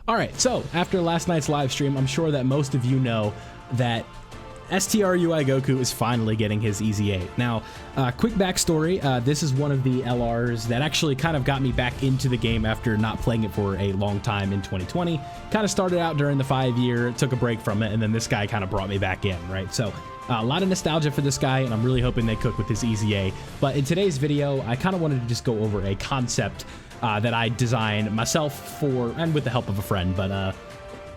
All right, so after last night's live stream, I'm sure that most of you know that STRUI Goku is finally getting his EZA. Now, quick backstory, this is one of the LRs that actually kind of got me back into the game after not playing it for a long time in 2020. Kind of started out during the 5-year, took a break from it, and then this guy kind of brought me back in, right? So a lot of nostalgia for this guy, and I'm really hoping they cook with his EZA. But in today's video, I kind of wanted to just go over a concept that I designed myself for, and with the help of a friend, but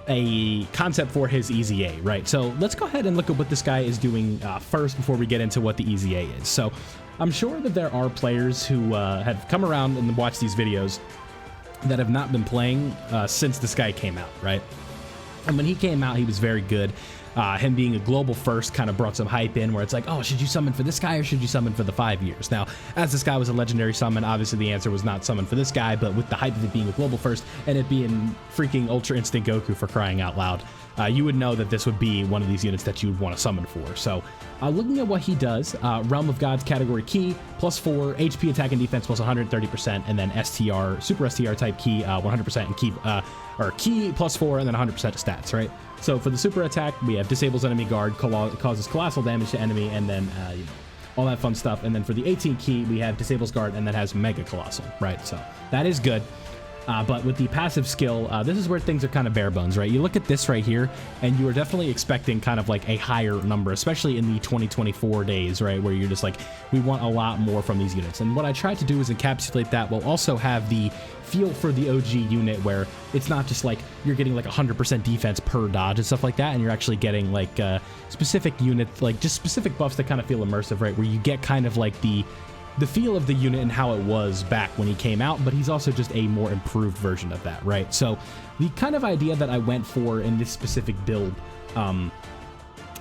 a concept for his EZA, right? So let's go ahead and look at what this guy is doing first before we get into what the EZA is. So I'm sure that there are players who have come around and watched these videos that have not been playing since this guy came out, right? And when he came out, he was very good. Him being a global first kind of brought some hype in where it's like, oh, should you summon for this guy or should you summon for the 5 years? Now, as this guy was a legendary summon, obviously the answer was not summon for this guy, but with the hype of it being a global first and it being freaking Ultra Instinct Goku for crying out loud, you would know that this would be one of these units that you would want to summon for. So looking at what he does, Realm of Gods category key, +4, HP attack and defense plus 130%, and then STR, Super STR type key, 100% and key, or key +4 and then 100% to stats, right? So for the super attack, we have disables enemy guard, causes colossal damage to enemy, and then all that fun stuff. And then for the 18 key, we have disables guard and then has mega colossal, right? So that is good. But with the passive skill, this is where things are kind of bare bones, right? You look at this right here, and you are definitely expecting kind of like a higher number, especially in the 2024 days, right? Where you're just like, we want a lot more from these units. And what I tried to do is encapsulate that while also have the feel for the OG unit where it's not just like you're getting like 100% defense per dodge and stuff like that, and you're actually getting like specific units, like just specific buffs that kind of feel immersive, right? Where you get kind of like the feel of the unit and how it was back when he came out, but he's also just a more improved version of that, right? So the kind of idea that I went for in this specific build,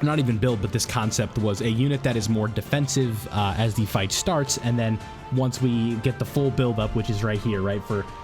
not even build, but this concept was a unit that is more defensive as the fight starts, and then once we get the full build up, which is right here, right?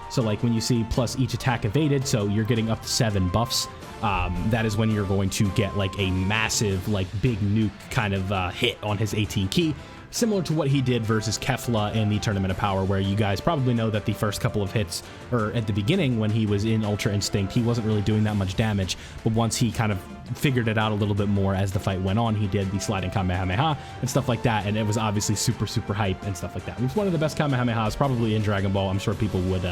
So like when you see plus each attack evaded, so you're getting up to 7 buffs, that is when you're going to get like a massive, like big nuke kind of hit on his 18 key. Similar to what he did versus Kefla in the Tournament of Power, where you guys probably know that the first couple of hits, or at the beginning when he was in Ultra Instinct, he wasn't really doing that much damage, but once he kind of figured it out a little bit more as the fight went on, he did the sliding Kamehameha and stuff like that, and it was obviously super, super hype and stuff like that. It was one of the best Kamehamehas probably in Dragon Ball. I'm sure people would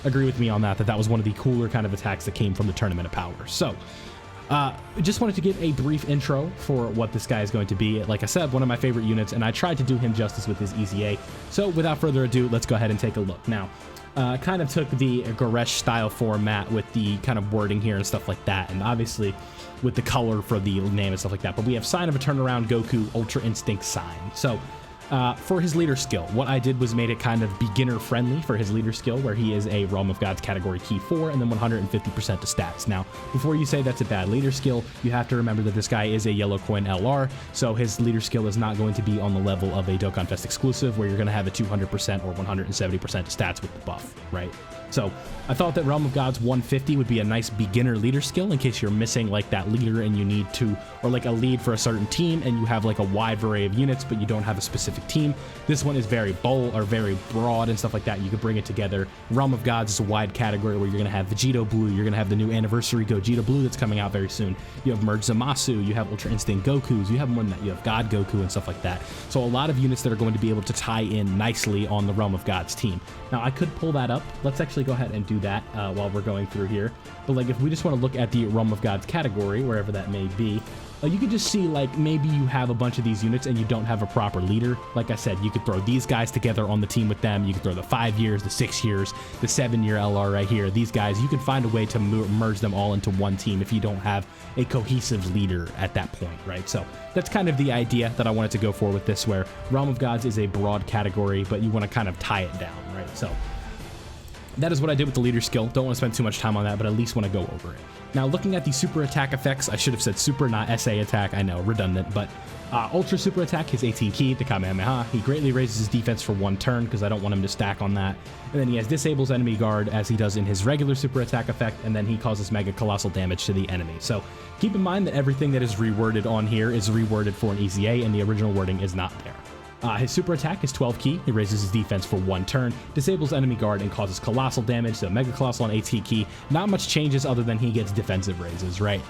agree with me on that that was one of the cooler kind of attacks that came from the Tournament of Power. So just wanted to give a brief intro for what this guy is going to be. Like I said, one of my favorite units, and I tried to do him justice with his EZA. So without further ado, let's go ahead and take a look. Now, kind of took the Goresh style format with the kind of wording here and stuff like that, and obviously with the color for the name and stuff like that. But we have Sign of a Turnaround Goku Ultra Instinct Sign. So for his leader skill, what I did was made it kind of beginner friendly for his leader skill, where he is a Realm of Gods category key 4 and then 150% to stats. Now, before you say that's a bad leader skill, you have to remember that this guy is a yellow coin LR, so his leader skill is not going to be on the level of a Dokkan Fest exclusive, where you're going to have a 200% or 170% to stats with the buff, right? So I thought that Realm of Gods 150 would be a nice beginner leader skill in case you're missing like that leader and you need to, or like a lead for a certain team and you have like a wide array of units but you don't have a specific team. This one is very bold or very broad and stuff like that. You can bring it together. Realm of Gods is a wide category where you're going to have Vegito Blue, you're going to have the new Anniversary Gogeta Blue that's coming out very soon. You have Merge Zamasu, you have Ultra Instinct Gokus, you have more than that, you have God Goku and stuff like that. So a lot of units that are going to be able to tie in nicely on the Realm of Gods team. Now I could pull that up. Let's actually go ahead and do that while we're going through here. But like if we just want to look at the Realm of Gods category, wherever that may be, you could just see like maybe you have a bunch of these units and you don't have a proper leader. Like I said, you could throw these guys together on the team with them. You could throw the 5 years, the 6 years, the 7-year LR right here. These guys, you can find a way to merge them all into one team if you don't have a cohesive leader at that point, right? So that's kind of the idea that I wanted to go for with this, where Realm of Gods is a broad category, but you want to kind of tie it down, right? So that is what I did with the leader skill. Don't want to spend too much time on that, but at least want to go over it. Now, looking at the super attack effects, I should have said super, not SA attack. I know, redundant, but ultra super attack, his 18 key, the Kamehameha. He greatly raises his defense for 1 turn because I don't want him to stack on that. And then he has disables enemy guard as he does in his regular super attack effect, and then he causes mega colossal damage to the enemy. So keep in mind that everything that is reworded on here is reworded for an EZA, and the original wording is not there. His super attack is 12 key. He raises his defense for 1 turn, disables enemy guard, and causes colossal damage. So Mega Colossal on 18 key. Not much changes other than he gets defensive raises, right?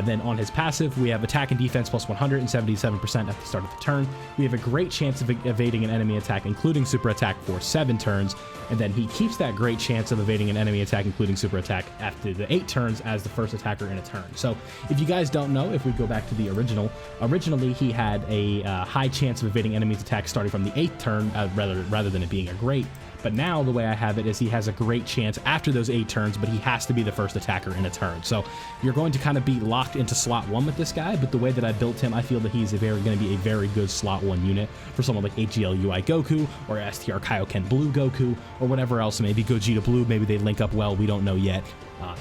Then on his passive, we have attack and defense plus 177% at the start of the turn. We have a great chance of evading an enemy attack, including super attack, for 7 turns. And then he keeps that great chance of evading an enemy attack, including super attack, after the 8 turns as the first attacker in a turn. So if you guys don't know, if we go back to the original, originally he had a high chance of evading enemies' attacks starting from the 8th turn, rather than it being a great. But now the way I have it is he has a great chance after those 8 turns, but he has to be the first attacker in a turn. So you're going to kind of be locked into slot 1 with this guy, but the way that I built him, I feel that he's going to be a very good slot 1 unit for someone like AGL UI Goku or STR Kaioken Blue Goku or whatever else. Maybe Gogeta Blue, maybe they link up well, we don't know yet.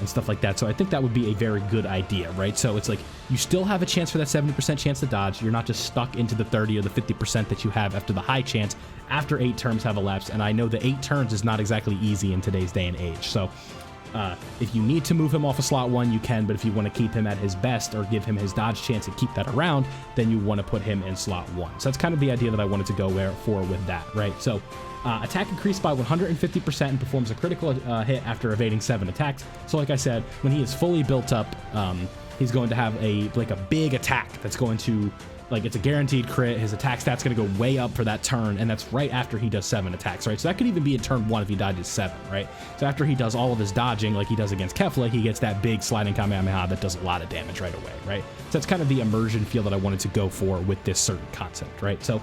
And stuff like that. So I think that would be a very good idea, right? So it's like you still have a chance for that 70% chance to dodge. You're not just stuck into the 30 or the 50% that you have after the high chance after 8 turns have elapsed. And I know the 8 turns is not exactly easy in today's day and age. So if you need to move him off of slot 1, you can, but if you want to keep him at his best or give him his dodge chance and keep that around, then you want to put him in slot 1. So that's kind of the idea that I wanted to go for with that, right? So attack increased by 150% and performs a critical hit after evading 7 attacks. So like I said, when he is fully built up, he's going to have a big attack that's going to, it's a guaranteed crit. His attack stat's going to go way up for that turn, and that's right after he does 7 attacks, right? So that could even be in turn 1 if he dodges 7, right? So after he does all of his dodging, like he does against Kefla, he gets that big sliding Kamehameha that does a lot of damage right away, right? So that's kind of the immersion feel that I wanted to go for with this certain concept, right? So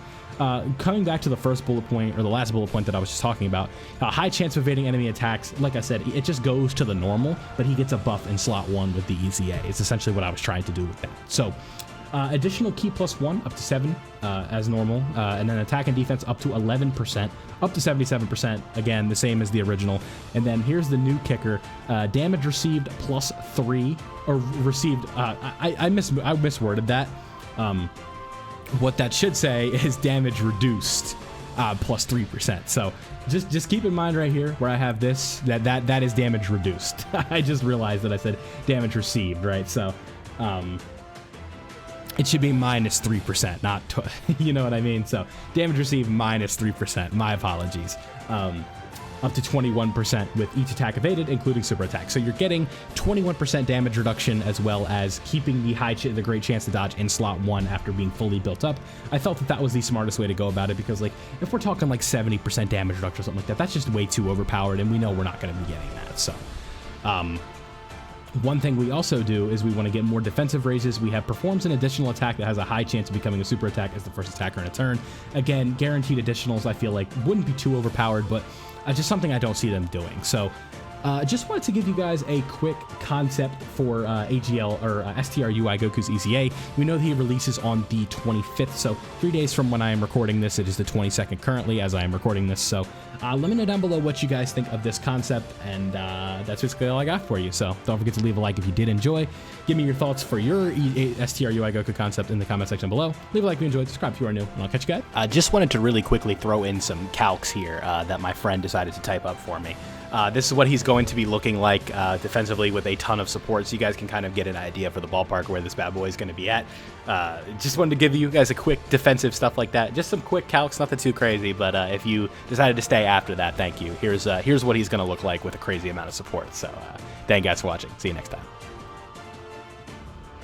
coming back to the first bullet point, or the last bullet point that I was just talking about, high chance of evading enemy attacks, like I said, it just goes to the normal, but he gets a buff in slot 1 with the EZA. It's essentially what I was trying to do with that. So additional key plus 1 up to 7 as normal, and then attack and defense up to 11%, up to 77%, again the same as the original. And then here's the new kicker, damage received plus 3, or received, I misworded that. What that should say is damage reduced plus 3%. So just keep in mind right here where I have this, that is damage reduced. I just realized that I said damage received, right? So it should be minus 3%, not, you know what I mean? So damage received minus 3%, my apologies. Up to 21% with each attack evaded, including super attack. So you're getting 21% damage reduction, as well as keeping the great chance to dodge in slot 1 after being fully built up. I felt that was the smartest way to go about it, because if we're talking 70% damage reduction or something like that, that's just way too overpowered, and we know we're not going to be getting that. So one thing we also do is we want to get more defensive raises. We have performs an additional attack that has a high chance of becoming a super attack as the first attacker in a turn. Again, guaranteed additionals I feel like wouldn't be too overpowered, but just something I don't see them doing. So just wanted to give you guys a quick concept for AGL or STR UI Goku's EZA. We know that he releases on the 25th, so 3 days from when I am recording this. It is the 22nd currently as I am recording this. So let me know down below what you guys think of this concept, and that's basically all I got for you. So don't forget to leave a like if you did enjoy. Give me your thoughts for your STR UI Goku concept in the comment section below. Leave a like if you enjoyed, subscribe if you are new, and I'll catch you guys. Just wanted to really quickly throw in some calcs here that my friend decided to type up for me. This is what he's going to be looking like defensively with a ton of support, so you guys can kind of get an idea for the ballpark where this bad boy is going to be at. Just wanted to give you guys a quick defensive stuff like that. Just some quick calcs, nothing too crazy, but if you decided to stay after that, thank you. Here's what he's going to look like with a crazy amount of support. So thank you guys for watching. See you next time.